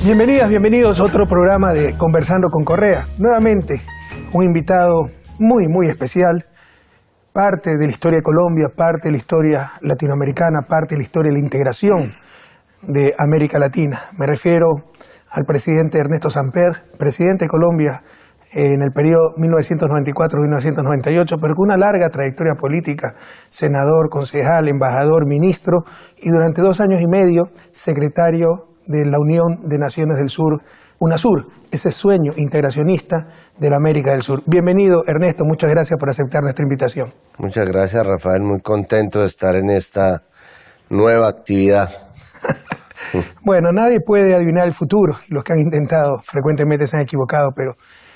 Bienvenidas, bienvenidos a otro programa de Conversando con Correa. Nuevamente, un invitado muy especial, parte de la historia de Colombia, parte de la historia latinoamericana, parte de la historia de la integración de América Latina. Me refiero al presidente Ernesto Samper, presidente de Colombia en el periodo 1994-1998, pero con una larga trayectoria política, senador, concejal, embajador, ministro y durante 2 años y medio secretario de la Unión de Naciones del Sur, UNASUR, ese sueño integracionista de la América del Sur. Bienvenido, Ernesto, muchas gracias por aceptar nuestra invitación. Muchas gracias, Rafael, muy contento de estar en esta nueva actividad. Bueno, nadie puede adivinar el futuro, y los que han intentado frecuentemente se han equivocado, pero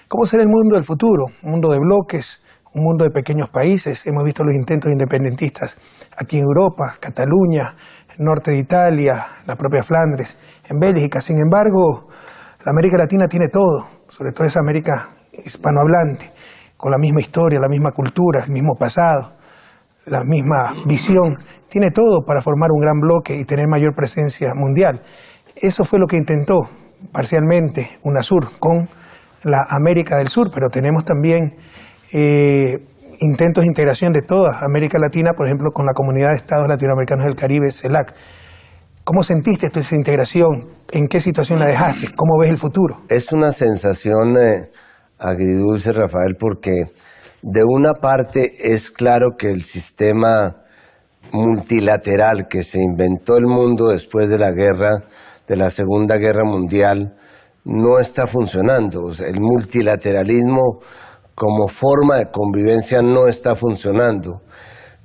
¿cómo será el mundo del futuro? Un mundo de bloques, un mundo de pequeños países. Hemos visto los intentos independentistas aquí en Europa, Cataluña, norte de Italia, la propia Flandes, en Bélgica. Sin embargo, la América Latina tiene todo, sobre todo esa América hispanohablante, con la misma historia, la misma cultura, el mismo pasado, la misma visión. Tiene todo para formar un gran bloque y tener mayor presencia mundial. Eso fue lo que intentó parcialmente UNASUR con la América del Sur, pero tenemos también intentos de integración de toda América Latina, por ejemplo, con la Comunidad de Estados Latinoamericanos del Caribe, CELAC. ¿Cómo sentiste tú esa integración? ¿En qué situación la dejaste? ¿Cómo ves el futuro? Es una sensación agridulce, Rafael, porque de una parte es claro que el sistema multilateral que se inventó el mundo después de la Segunda Guerra Mundial, no está funcionando. O sea, el multilateralismo como forma de convivencia no está funcionando.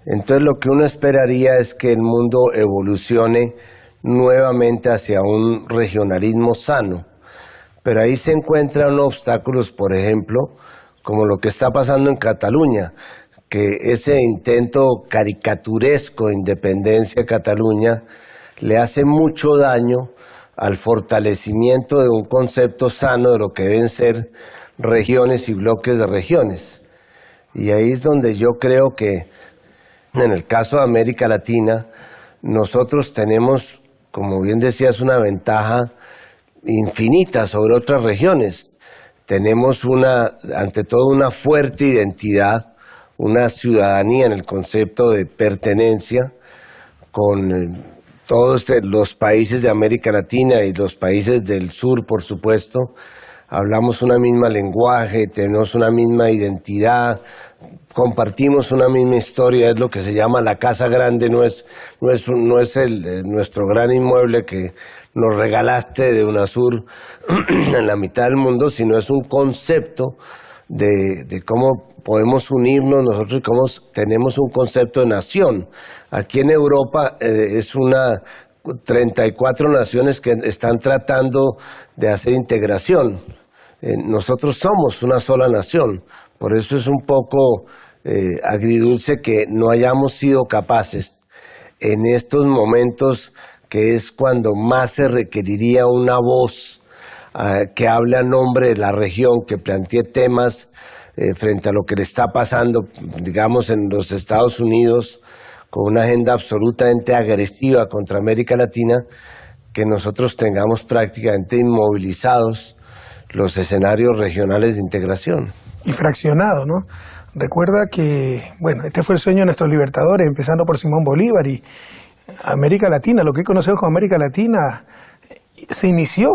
Entonces lo que uno esperaría es que el mundo evolucione nuevamente hacia un regionalismo sano. Pero ahí se encuentran obstáculos, por ejemplo, como lo que está pasando en Cataluña, que ese intento caricaturesco de independencia de Cataluña le hace mucho daño al fortalecimiento de un concepto sano de lo que deben ser regiones y bloques de regiones. Y ahí es donde yo creo que en el caso de América Latina nosotros tenemos, como bien decías, una ventaja infinita sobre otras regiones. Tenemos ante todo una fuerte identidad, una ciudadanía en el concepto de pertenencia con todos los países de América Latina y los países del sur, por supuesto. Hablamos una misma lenguaje, tenemos una misma identidad, compartimos una misma historia, es lo que se llama la casa grande, no es nuestro gran inmueble que nos regalaste de UNASUR en la mitad del mundo, sino es un concepto de cómo podemos unirnos nosotros y cómo tenemos un concepto de nación. Aquí en Europa es 34 naciones que están tratando de hacer integración. Nosotros somos una sola nación, por eso es un poco agridulce que no hayamos sido capaces en estos momentos, que es cuando más se requeriría una voz que hable a nombre de la región, que plantee temas frente a lo que le está pasando, digamos, en los Estados Unidos, con una agenda absolutamente agresiva contra América Latina, que nosotros tengamos prácticamente inmovilizados los escenarios regionales de integración. Y fraccionado, ¿no? Recuerda que, bueno, este fue el sueño de nuestros libertadores, empezando por Simón Bolívar, y América Latina, lo que conocemos como América Latina, se inició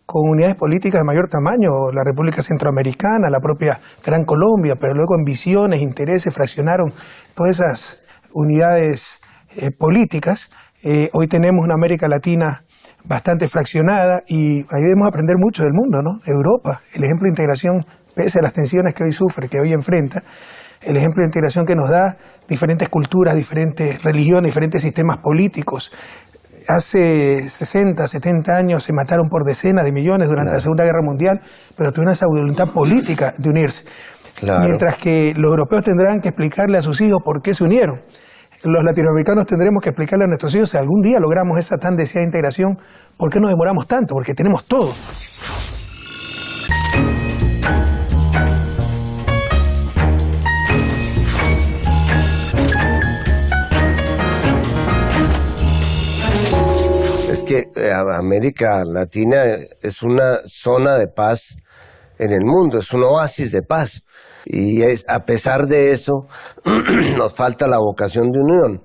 con unidades políticas de mayor tamaño, la República Centroamericana, la propia Gran Colombia, pero luego ambiciones, intereses, fraccionaron todas esas unidades políticas. Hoy tenemos una América Latina bastante fraccionada y ahí debemos aprender mucho del mundo, ¿no? Europa, el ejemplo de integración, pese a las tensiones que hoy sufre, que hoy enfrenta, el ejemplo de integración que nos da diferentes culturas, diferentes religiones, diferentes sistemas políticos. Hace 60, 70 años se mataron por decenas de millones durante la Segunda Guerra Mundial, pero tuvieron esa voluntad política de unirse. Claro. Mientras que los europeos tendrán que explicarle a sus hijos por qué se unieron. Los latinoamericanos tendremos que explicarle a nuestros hijos, si algún día logramos esa tan deseada integración, ¿por qué nos demoramos tanto? Porque tenemos todo. que América Latina es una zona de paz en el mundo, es un oasis de paz. Y a pesar de eso, nos falta la vocación de unión.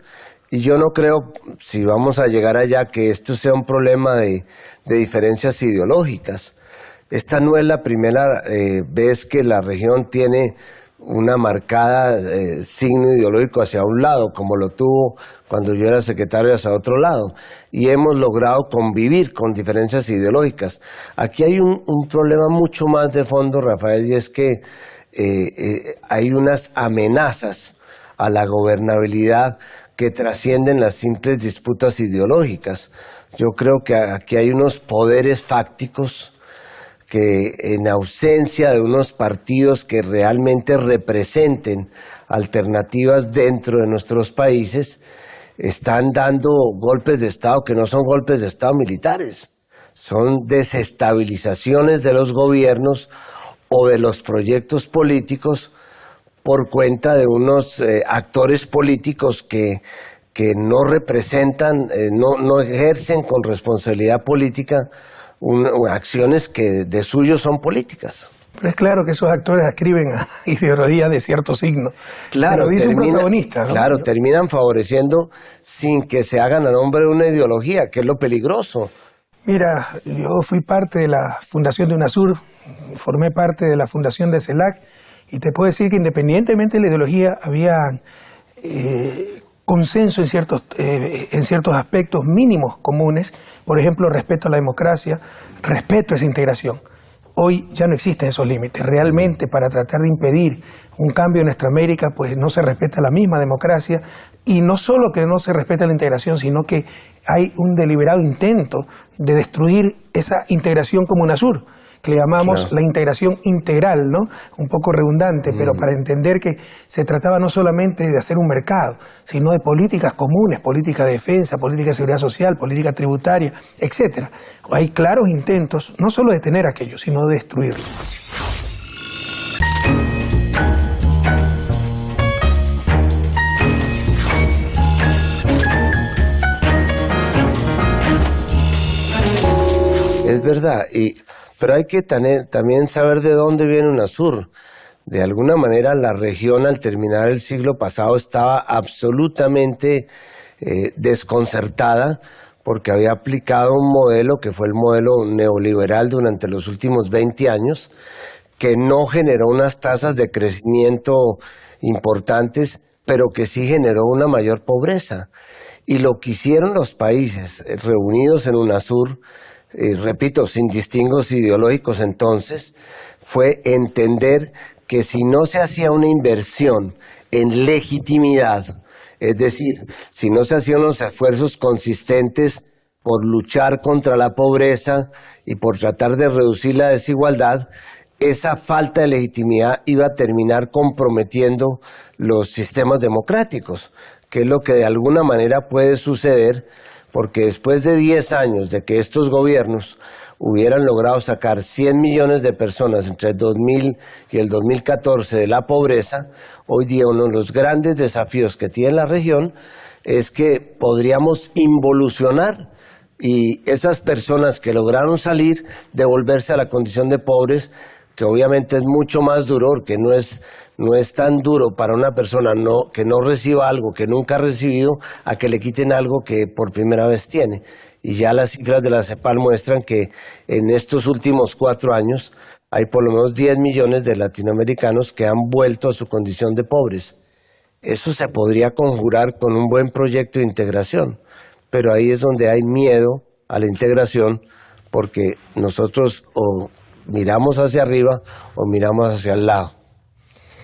Y yo no creo, si vamos a llegar allá, que esto sea un problema de diferencias ideológicas. Esta no es la primera vez que la región tiene una marcada signo ideológico hacia un lado, como lo tuvo cuando yo era secretario hacia otro lado, y hemos logrado convivir con diferencias ideológicas. Aquí hay un problema mucho más de fondo, Rafael, y es que hay unas amenazas a la gobernabilidad que trascienden las simples disputas ideológicas. Yo creo que aquí hay unos poderes fácticos que, en ausencia de unos partidos que realmente representen alternativas dentro de nuestros países, están dando golpes de Estado que no son golpes de Estado militares, son desestabilizaciones de los gobiernos o de los proyectos políticos por cuenta de unos actores políticos que no representan, no ejercen con responsabilidad política acciones que de suyo son políticas. Pero es claro que esos actores adscriben a ideologías de cierto signo. Claro, lo dice un protagonista, ¿no? Claro, terminan favoreciendo sin que se hagan a nombre de una ideología, que es lo peligroso. Mira, yo fui parte de la fundación de UNASUR, formé parte de la fundación de CELAC, y te puedo decir que independientemente de la ideología había consenso en ciertos aspectos mínimos comunes, por ejemplo, respeto a la democracia, respeto a esa integración. Hoy ya no existen esos límites. Realmente, para tratar de impedir un cambio en nuestra América, pues no se respeta la misma democracia, y no solo que no se respeta la integración, sino que hay un deliberado intento de destruir esa integración como UNASUR, que le llamamos la integración integral, ¿no? Un poco redundante, pero para entender que se trataba no solamente de hacer un mercado, sino de políticas comunes, política de defensa, política de seguridad social, política tributaria, etcétera. Hay claros intentos, no solo de tener aquello, sino de destruirlo. Es verdad, pero hay que también saber de dónde viene UNASUR. De alguna manera la región al terminar el siglo pasado estaba absolutamente desconcertada porque había aplicado un modelo que fue el modelo neoliberal durante los últimos 20 años, que no generó unas tasas de crecimiento importantes, pero que sí generó una mayor pobreza. Y lo que hicieron los países reunidos en UNASUR, repito, sin distingos ideológicos entonces, fue entender que si no se hacía una inversión en legitimidad, es decir, si no se hacían los esfuerzos consistentes por luchar contra la pobreza y por tratar de reducir la desigualdad, esa falta de legitimidad iba a terminar comprometiendo los sistemas democráticos, que es lo que de alguna manera puede suceder, porque después de 10 años de que estos gobiernos hubieran logrado sacar 100 millones de personas entre el 2000 y el 2014 de la pobreza, hoy día uno de los grandes desafíos que tiene la región es que podríamos involucionar y esas personas que lograron salir, devolverse a la condición de pobres, que obviamente es mucho más duro, que no es tan duro para una persona que no reciba algo que nunca ha recibido, a que le quiten algo que por primera vez tiene. Y ya las cifras de la CEPAL muestran que en estos últimos 4 años hay por lo menos 10 millones de latinoamericanos que han vuelto a su condición de pobres. Eso se podría conjurar con un buen proyecto de integración, pero ahí es donde hay miedo a la integración, porque nosotros o miramos hacia arriba o miramos hacia el lado.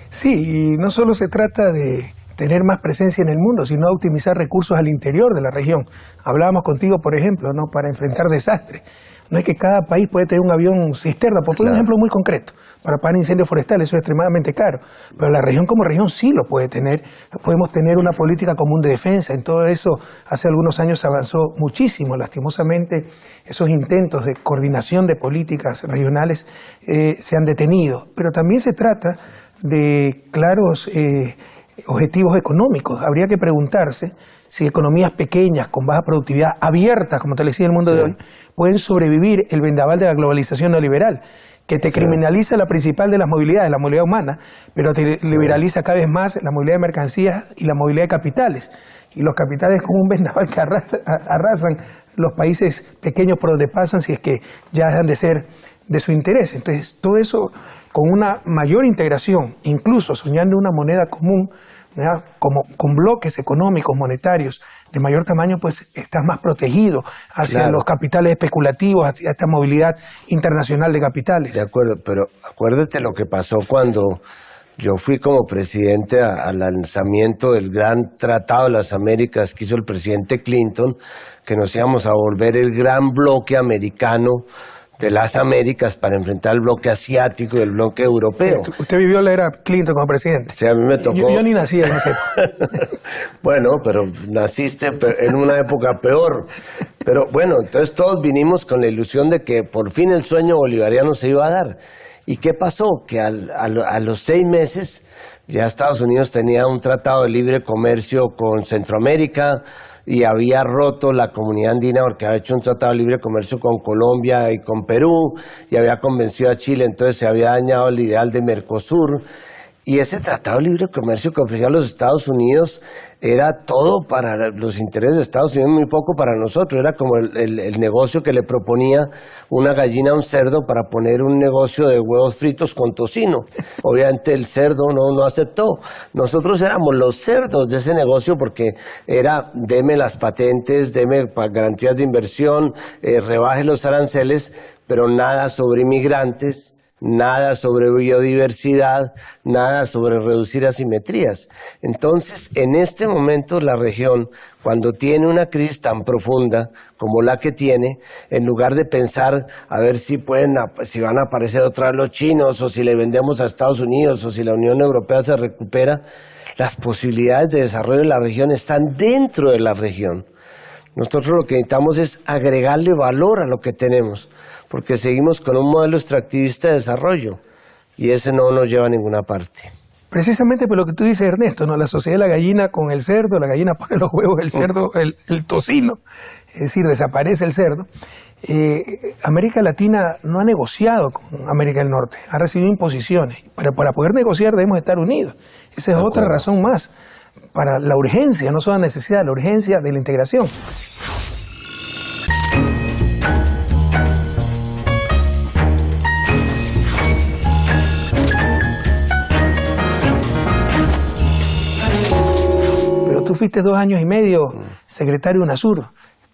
Sí, y no solo se trata de tener más presencia en el mundo, sino optimizar recursos al interior de la región. Hablábamos contigo, por ejemplo, ¿no?, para enfrentar desastres. No es que cada país puede tener un avión cisterna, por poner un ejemplo muy concreto, para apagar incendios forestales, eso es extremadamente caro. Pero la región como región sí lo puede tener. Podemos tener una política común de defensa. En todo eso, hace algunos años se avanzó muchísimo. Lastimosamente, esos intentos de coordinación de políticas regionales se han detenido. Pero también se trata de claros objetivos económicos. Habría que preguntarse si economías pequeñas, con baja productividad, abiertas, como te lo decía en el mundo de hoy, pueden sobrevivir el vendaval de la globalización neoliberal, que te criminaliza la principal de las movilidades, la movilidad humana, pero te liberaliza cada vez más la movilidad de mercancías y la movilidad de capitales. Y los capitales como un vendaval que arrasan los países pequeños por donde pasan si es que ya dejan de ser de su interés. Entonces, todo eso con una mayor integración, incluso soñando una moneda común, ¿verdad? Como con bloques económicos, monetarios de mayor tamaño, pues estás más protegido hacia los capitales especulativos, hacia esta movilidad internacional de capitales. De acuerdo, pero acuérdate lo que pasó cuando yo fui como presidente al lanzamiento del gran Tratado de las Américas que hizo el presidente Clinton, que nos íbamos a volver el gran bloque americano de las Américas para enfrentar el bloque asiático y el bloque europeo. Usted vivió la era Clinton como presidente. Sí, a mí me tocó. Yo ni nací en esa época. Bueno, pero naciste en una época peor. Pero bueno, entonces todos vinimos con la ilusión de que por fin el sueño bolivariano se iba a dar. ¿Y qué pasó? Que a los 6 meses ya Estados Unidos tenía un tratado de libre comercio con Centroamérica y había roto la comunidad andina porque había hecho un tratado de libre comercio con Colombia y con Perú y había convencido a Chile, entonces se había dañado el ideal de Mercosur. Y ese tratado de libre comercio que ofrecía a los Estados Unidos era todo para los intereses de Estados Unidos, muy poco para nosotros. Era como el negocio que le proponía una gallina a un cerdo para poner un negocio de huevos fritos con tocino. Obviamente el cerdo no aceptó. Nosotros éramos los cerdos de ese negocio porque era deme las patentes, deme garantías de inversión, rebaje los aranceles, pero nada sobre inmigrantes. Nada sobre biodiversidad, nada sobre reducir asimetrías. Entonces, en este momento la región, cuando tiene una crisis tan profunda como la que tiene, en lugar de pensar a ver si van a aparecer otra vez los chinos, o si le vendemos a Estados Unidos, o si la Unión Europea se recupera, las posibilidades de desarrollo de la región están dentro de la región. Nosotros lo que necesitamos es agregarle valor a lo que tenemos, porque seguimos con un modelo extractivista de desarrollo y ese no nos lleva a ninguna parte. Precisamente por lo que tú dices, Ernesto, ¿no? La sociedad de la gallina con el cerdo, la gallina pone los huevos, el cerdo, el tocino, es decir, desaparece el cerdo. América Latina no ha negociado con América del Norte, ha recibido imposiciones, pero para poder negociar debemos estar unidos. Esa es otra razón más para la urgencia, no solo la necesidad, la urgencia de la integración. Pero tú fuiste 2 años y medio secretario de UNASUR.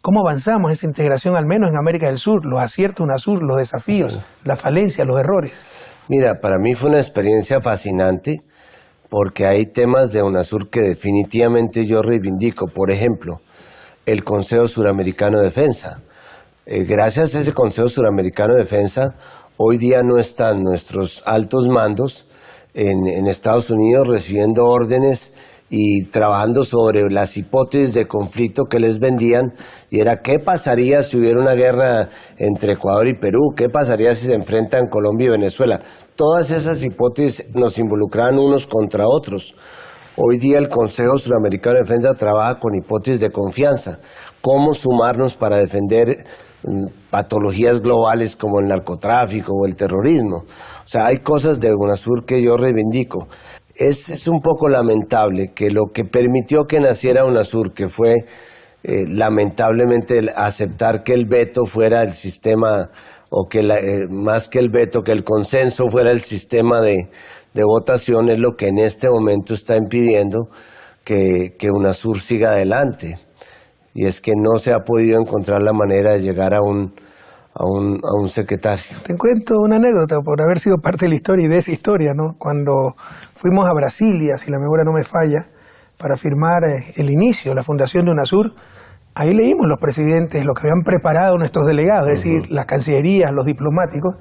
¿Cómo avanzamos en esa integración, al menos en América del Sur? Los aciertos de UNASUR, los desafíos, las falencias, los errores. Mira, para mí fue una experiencia fascinante, porque hay temas de UNASUR que definitivamente yo reivindico. Por ejemplo, el Consejo Suramericano de Defensa. Gracias a ese Consejo Suramericano de Defensa, hoy día no están nuestros altos mandos en Estados Unidos recibiendo órdenes y trabajando sobre las hipótesis de conflicto que les vendían, y era qué pasaría si hubiera una guerra entre Ecuador y Perú, qué pasaría si se enfrentan Colombia y Venezuela. Todas esas hipótesis nos involucraban unos contra otros. Hoy día el Consejo Suramericano de Defensa trabaja con hipótesis de confianza, cómo sumarnos para defender patologías globales como el narcotráfico o el terrorismo. O sea, hay cosas de UNASUR que yo reivindico. Es un poco lamentable que lo que permitió que naciera UNASUR, que fue lamentablemente aceptar que el veto fuera el sistema, o que más que el veto, que el consenso fuera el sistema de votación, es lo que en este momento está impidiendo que UNASUR siga adelante. Y es que no se ha podido encontrar la manera de llegar a un secretario. Te cuento una anécdota por haber sido parte de la historia y de esa historia, ¿no? Cuando fuimos a Brasilia, si la memoria no me falla, para firmar el inicio, la fundación de UNASUR, ahí leímos los presidentes, lo que habían preparado nuestros delegados, es decir, las cancillerías, los diplomáticos,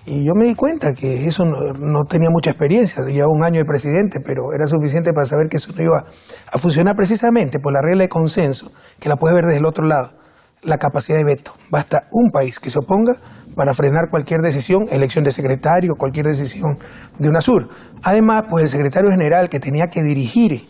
y yo me di cuenta que eso no tenía mucha experiencia, llevaba 1 año de presidente, pero era suficiente para saber que eso no iba a funcionar precisamente por la regla de consenso, que la puedes ver desde el otro lado, la capacidad de veto. Basta un país que se oponga para frenar cualquier decisión, elección de secretario, cualquier decisión de UNASUR. Además, pues el secretario general que tenía que dirigir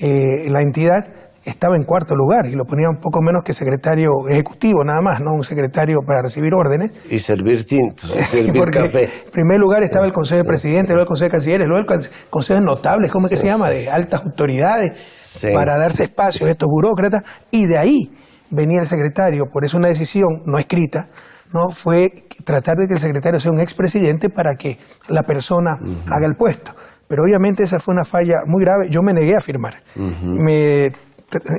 la entidad estaba en cuarto lugar y lo ponía un poco menos que secretario ejecutivo, nada más, no un secretario para recibir órdenes. Y servir tintos, Sí, servir café. En primer lugar estaba el Consejo de Presidentes, luego el Consejo de Cancilleres, luego el Consejo de Notables, ¿cómo es que se llama? De altas autoridades, para darse espacio a estos burócratas, y de ahí venía el secretario. Por eso una decisión no escrita, ¿no? Fue tratar de que el secretario sea un expresidente para que la persona haga el puesto. Pero obviamente esa fue una falla muy grave. Yo me negué a firmar. Me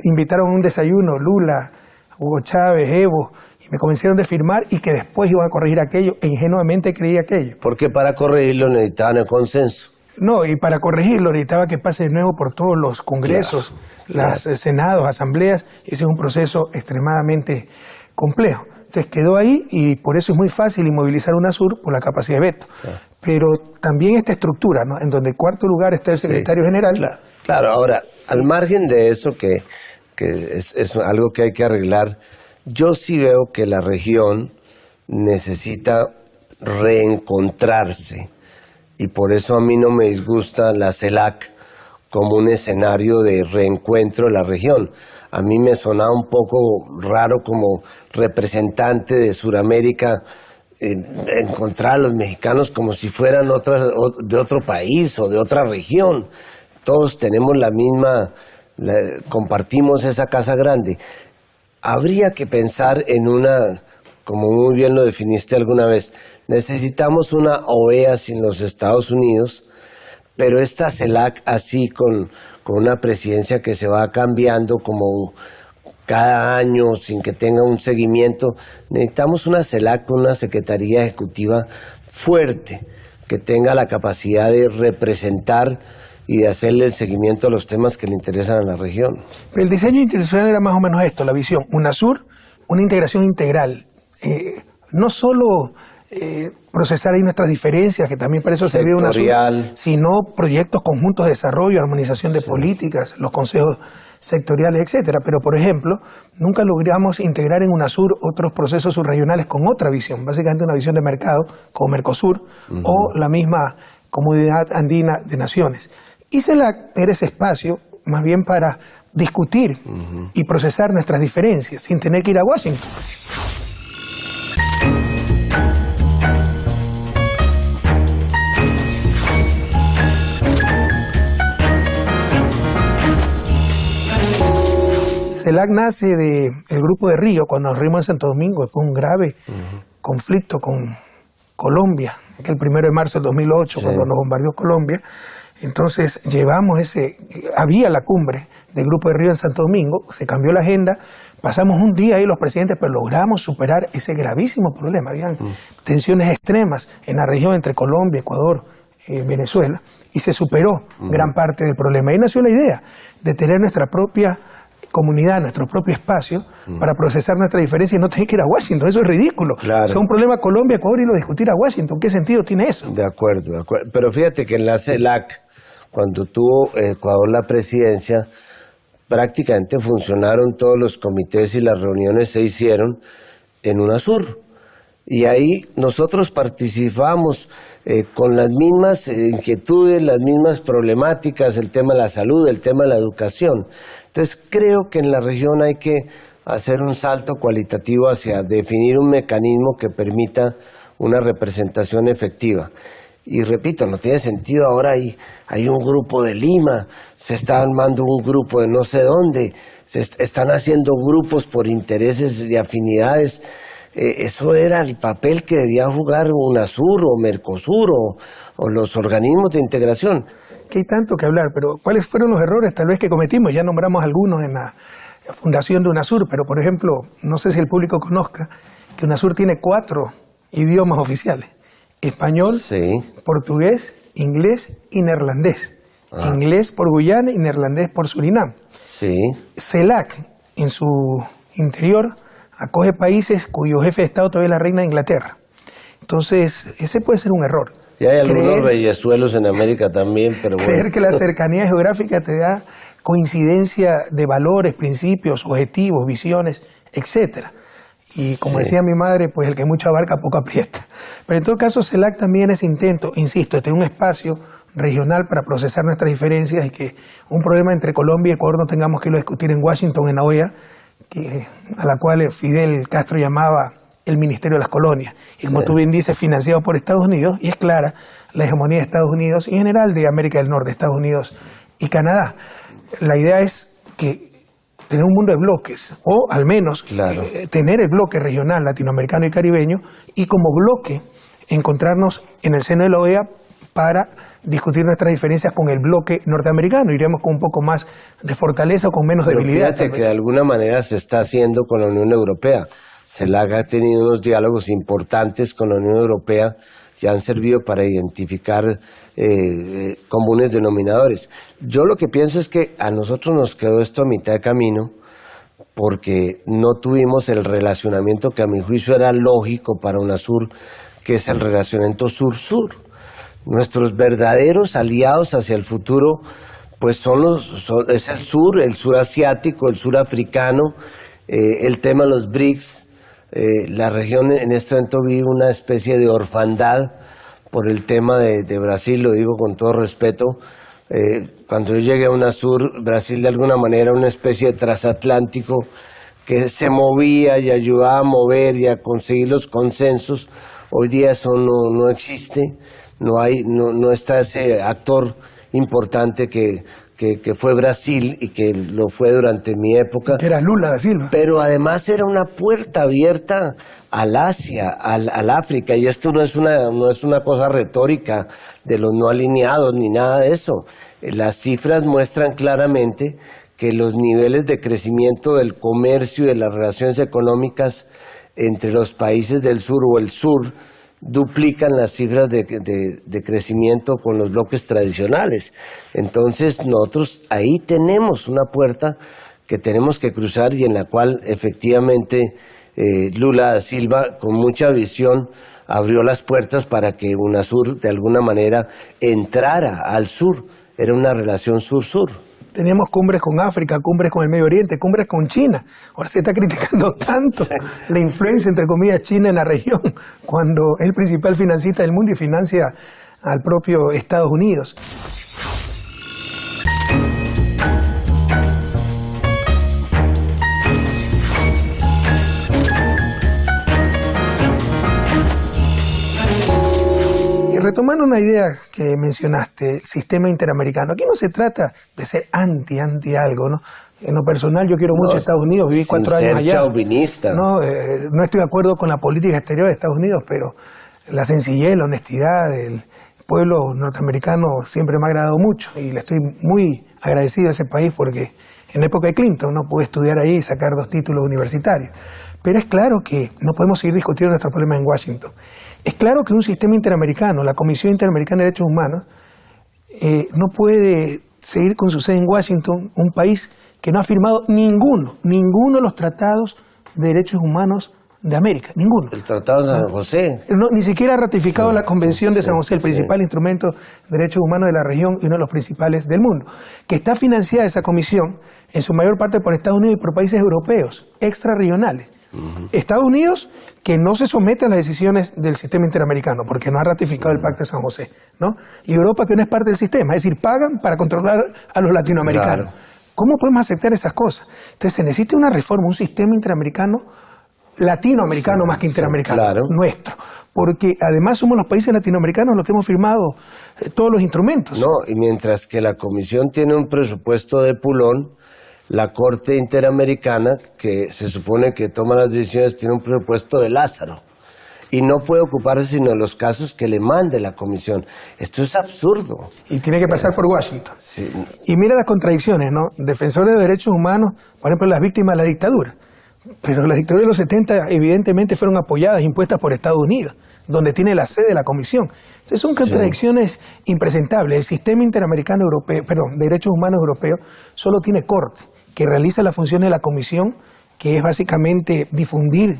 invitaron a un desayuno, Lula, Hugo Chávez, Evo, y me convencieron de firmar y que después iban a corregir aquello, e ingenuamente creí aquello. Porque para corregirlo necesitaban el consenso. No, y para corregirlo necesitaba que pase de nuevo por todos los congresos, senados, asambleas, y ese es un proceso extremadamente complejo. Entonces quedó ahí y por eso es muy fácil inmovilizar UNASUR por la capacidad de veto. Pero también esta estructura, ¿no? En donde en cuarto lugar está el secretario general. Claro, ahora, al margen de eso, que es algo que hay que arreglar, yo sí veo que la región necesita reencontrarse. Y por eso a mí no me disgusta la CELAC como un escenario de reencuentro de la región. A mí me sonaba un poco raro como representante de Sudamérica encontrar a los mexicanos como si fueran de otro país o de otra región. Todos tenemos la misma, compartimos esa casa grande. Habría que pensar en una, como muy bien lo definiste alguna vez, necesitamos una OEA sin los Estados Unidos, pero esta CELAC así con una presidencia que se va cambiando como cada año sin que tenga un seguimiento. Necesitamos una CELAC con una Secretaría Ejecutiva fuerte, que tenga la capacidad de representar y de hacerle el seguimiento a los temas que le interesan a la región. El diseño institucional era más o menos esto, la visión. UNASUR, una integración integral. No solo procesar ahí nuestras diferencias, que también para eso sirvió UNASUR, sino proyectos conjuntos de desarrollo, armonización de políticas, los consejos sectoriales, etcétera. Pero, por ejemplo, nunca logramos integrar en UNASUR otros procesos subregionales con otra visión, básicamente una visión de mercado, como Mercosur, o la misma Comunidad Andina de Naciones. Y CELAC era ese espacio más bien para discutir y procesar nuestras diferencias, sin tener que ir a Washington. CELAC nace del Grupo de Río, cuando nos reunimos en Santo Domingo, fue un grave conflicto con Colombia, aquel 1 de marzo del 2008, cuando nos bombardeó Colombia. Entonces había la cumbre del Grupo de Río en Santo Domingo, se cambió la agenda, pasamos un día ahí los presidentes, pero logramos superar ese gravísimo problema. Habían tensiones extremas en la región entre Colombia, Ecuador, Venezuela, y se superó gran parte del problema. Ahí nació la idea de tener nuestra propia comunidad, nuestro propio espacio, para procesar nuestra diferencia y no tener que ir a Washington. Eso es ridículo. Claro. O sea, un problema Colombia, Ecuador y lo discutir a Washington. ¿Qué sentido tiene eso? De acuerdo. Pero fíjate que en la CELAC, cuando tuvo Ecuador la presidencia, prácticamente funcionaron todos los comités y las reuniones se hicieron en UNASUR. Y ahí nosotros participamos con las mismas inquietudes, las mismas problemáticas, el tema de la salud, el tema de la educación. Entonces creo que en la región hay que hacer un salto cualitativo hacia definir un mecanismo que permita una representación efectiva. Y repito, no tiene sentido ahora hay un grupo de Lima, se está armando un grupo de no sé dónde, se están haciendo grupos por intereses de afinidades. Eso era el papel que debía jugar UNASUR o Mercosur o los organismos de integración. Que hay tanto que hablar, pero ¿cuáles fueron los errores tal vez que cometimos? Ya nombramos algunos en la fundación de UNASUR, pero por ejemplo, no sé si el público conozca que UNASUR tiene 4 idiomas oficiales: español, portugués, inglés y neerlandés. Inglés por Guyana y neerlandés por Surinam. CELAC, en su interior, acoge países cuyo jefe de Estado todavía es la reina de Inglaterra. Entonces, ese puede ser un error. Y hay algunos reyesuelos en América también, pero bueno. Creer que la cercanía geográfica te da coincidencia de valores, principios, objetivos, visiones, etcétera. Y como decía mi madre, pues el que mucho abarca poco aprieta. Pero en todo caso, CELAC también es intento, insisto, de tener un espacio regional para procesar nuestras diferencias y que un problema entre Colombia y Ecuador no tengamos que irlo a discutir en Washington, en la OEA, a la cual Fidel Castro llamaba el Ministerio de las Colonias. Y como tú bien dices, financiado por Estados Unidos, y es clara la hegemonía de Estados Unidos y en general de América del Norte, Estados Unidos y Canadá. La idea es que tener un mundo de bloques, o al menos tener el bloque regional latinoamericano y caribeño, y como bloque encontrarnos en el seno de la OEA para discutir nuestras diferencias con el bloque norteamericano. Iríamos con un poco más de fortaleza o con menos debilidad. Fíjate que de alguna manera se está haciendo con la Unión Europea. CELAC ha tenido unos diálogos importantes con la Unión Europea que han servido para identificar comunes denominadores. Yo lo que pienso es que a nosotros nos quedó esto a mitad de camino porque no tuvimos el relacionamiento que a mi juicio era lógico para UNASUR, que es el relacionamiento sur-sur. Nuestros verdaderos aliados hacia el futuro pues es el sur asiático, el sur africano, el tema de los BRICS. La región en este momento vive una especie de orfandad por el tema de Brasil, lo digo con todo respeto. Cuando yo llegué a UNASUR, Brasil de alguna manera era una especie de transatlántico que se movía y ayudaba a mover y a conseguir los consensos. Hoy día eso no existe, no está ese actor importante que fue Brasil y que lo fue durante mi época. Que era Lula da Silva. Pero además era una puerta abierta al Asia, al África, y esto no es una cosa retórica de los no alineados ni nada de eso. Las cifras muestran claramente que los niveles de crecimiento del comercio y de las relaciones económicas entre los países del sur o el sur duplican las cifras de crecimiento con los bloques tradicionales. Entonces nosotros ahí tenemos una puerta que tenemos que cruzar y en la cual efectivamente Lula da Silva con mucha visión abrió las puertas para que UNASUR de alguna manera entrara al sur. Era una relación sur-sur. Teníamos cumbres con África, cumbres con el Medio Oriente, cumbres con China. Ahora se está criticando tanto la influencia, entre comillas, China en la región, cuando es el principal financista del mundo y financia al propio Estados Unidos. Retomando una idea que mencionaste, el sistema interamericano. Aquí no se trata de ser anti algo, ¿no? En lo personal yo quiero mucho a Estados Unidos, viví 4 años allá. Chauvinista. No estoy de acuerdo con la política exterior de Estados Unidos, pero la sencillez, la honestidad del pueblo norteamericano siempre me ha agradado mucho y le estoy muy agradecido a ese país porque en la época de Clinton no pude estudiar ahí y sacar 2 títulos universitarios. Pero es claro que no podemos seguir discutiendo nuestros problemas en Washington. Es claro que un sistema interamericano, la Comisión Interamericana de Derechos Humanos, no puede seguir con su sede en Washington, un país que no ha firmado ninguno de los tratados de derechos humanos de América, ninguno. El Tratado de San José. No, ni siquiera ha ratificado la Convención de San José, el principal instrumento de derechos humanos de la región y uno de los principales del mundo. Que está financiada esa comisión, en su mayor parte por Estados Unidos y por países europeos, extrarregionales. Estados Unidos, que no se somete a las decisiones del sistema interamericano, porque no ha ratificado el Pacto de San José, ¿no? Y Europa, que no es parte del sistema, es decir, pagan para controlar a los latinoamericanos. Claro. ¿Cómo podemos aceptar esas cosas? Entonces se necesita una reforma, un sistema interamericano, latinoamericano más que interamericano, nuestro. Porque además somos los países latinoamericanos los que hemos firmado todos los instrumentos. No, y mientras que la Comisión tiene un presupuesto de pulón, la Corte Interamericana, que se supone que toma las decisiones, tiene un presupuesto de Lázaro. Y no puede ocuparse sino de los casos que le mande la Comisión. Esto es absurdo. Y tiene que pasar por Washington. Sí. Y mira las contradicciones, ¿no? Defensores de derechos humanos, por ejemplo, las víctimas de la dictadura. Pero las dictaduras de los 70 evidentemente fueron apoyadas, impuestas por Estados Unidos, donde tiene la sede de la Comisión. Entonces son contradicciones impresentables. El sistema interamericano europeo, de derechos humanos europeo, solo tiene corte, que realiza las funciones de la Comisión, que es básicamente difundir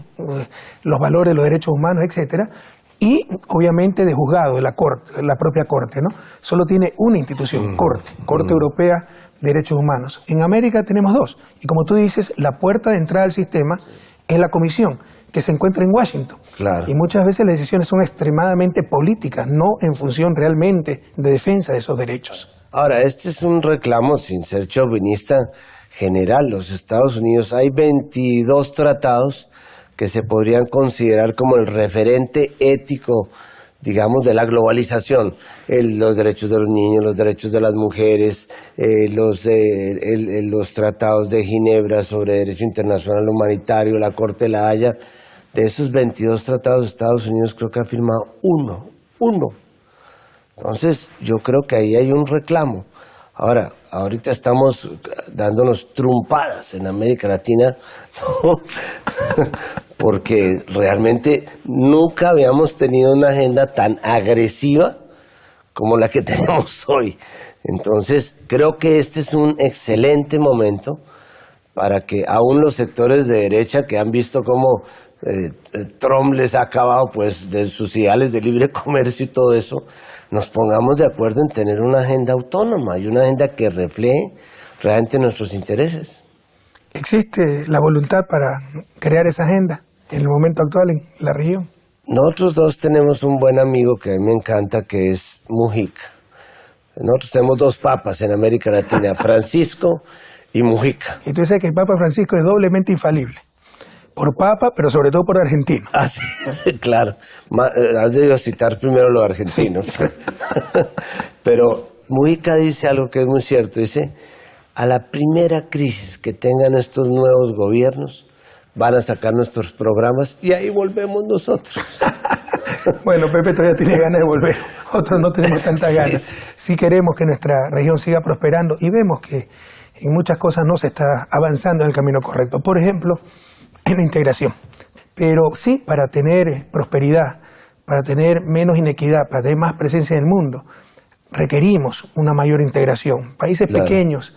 los valores de los derechos humanos, etcétera, y obviamente de juzgado, de la Corte, la propia Corte, ¿no? Solo tiene una institución, Corte Europea de Derechos Humanos. En América tenemos 2, y como tú dices, la puerta de entrada al sistema es es la comisión que se encuentra en Washington. Claro. Y muchas veces las decisiones son extremadamente políticas, no en función realmente de defensa de esos derechos. Ahora, este es un reclamo, sin ser chauvinista, general. Los Estados Unidos, hay 22 tratados que se podrían considerar como el referente ético, digamos, de la globalización. Los derechos de los niños, los derechos de las mujeres, los tratados de Ginebra sobre derecho internacional humanitario, la Corte de la Haya. De esos 22 tratados, Estados Unidos creo que ha firmado uno. Entonces, yo creo que ahí hay un reclamo. Ahora, ahorita estamos dándonos trumpadas en América Latina, ¿no? Porque realmente nunca habíamos tenido una agenda tan agresiva como la que tenemos hoy. Entonces, creo que este es un excelente momento para que aún los sectores de derecha que han visto cómo Trump les ha acabado pues de sus ideales de libre comercio y todo eso, nos pongamos de acuerdo en tener una agenda autónoma y una agenda que refleje realmente nuestros intereses. ¿Existe la voluntad para crear esa agenda en el momento actual en la región? Nosotros dos tenemos un buen amigo que a mí me encanta, que es Mujica. Nosotros tenemos dos papas en América Latina, Francisco y Mujica. Y tú dices que el Papa Francisco es doblemente infalible. Por papa, pero sobre todo por argentino. Ah, sí, claro. Has debido citar primero lo argentino. Sí. Pero Mujica dice algo que es muy cierto. Dice, a la primera crisis que tengan estos nuevos gobiernos, van a sacar nuestros programas y ahí volvemos nosotros. Bueno, Pepe todavía tiene ganas de volver. Otros no tenemos tantas ganas. Sí queremos que nuestra región siga prosperando y vemos que en muchas cosas no se está avanzando en el camino correcto. Por ejemplo, en la integración. Pero sí, para tener prosperidad, para tener menos inequidad, para tener más presencia en el mundo, requerimos una mayor integración. Países pequeños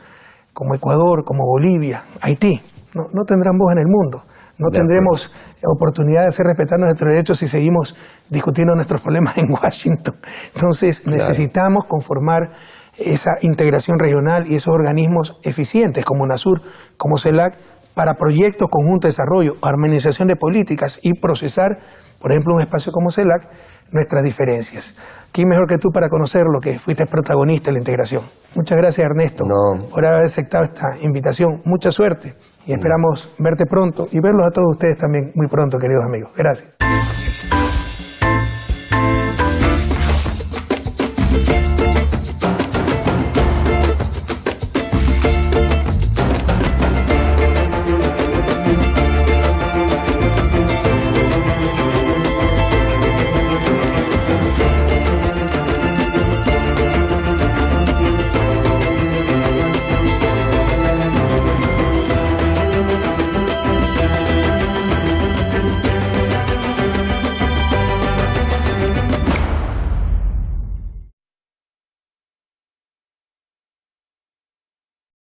como Ecuador, como Bolivia, Haití, no tendrán voz en el mundo. No tendremos oportunidad de hacer respetar nuestros derechos si seguimos discutiendo nuestros problemas en Washington. Entonces necesitamos conformar esa integración regional y esos organismos eficientes como UNASUR, como CELAC, para proyectos conjuntos de desarrollo, armonización de políticas y procesar, por ejemplo, un espacio como CELAC, nuestras diferencias. ¿Quién mejor que tú para conocer lo que fuiste protagonista en la integración? Muchas gracias, Ernesto, por haber aceptado esta invitación. Mucha suerte y esperamos verte pronto y verlos a todos ustedes también muy pronto, queridos amigos. Gracias.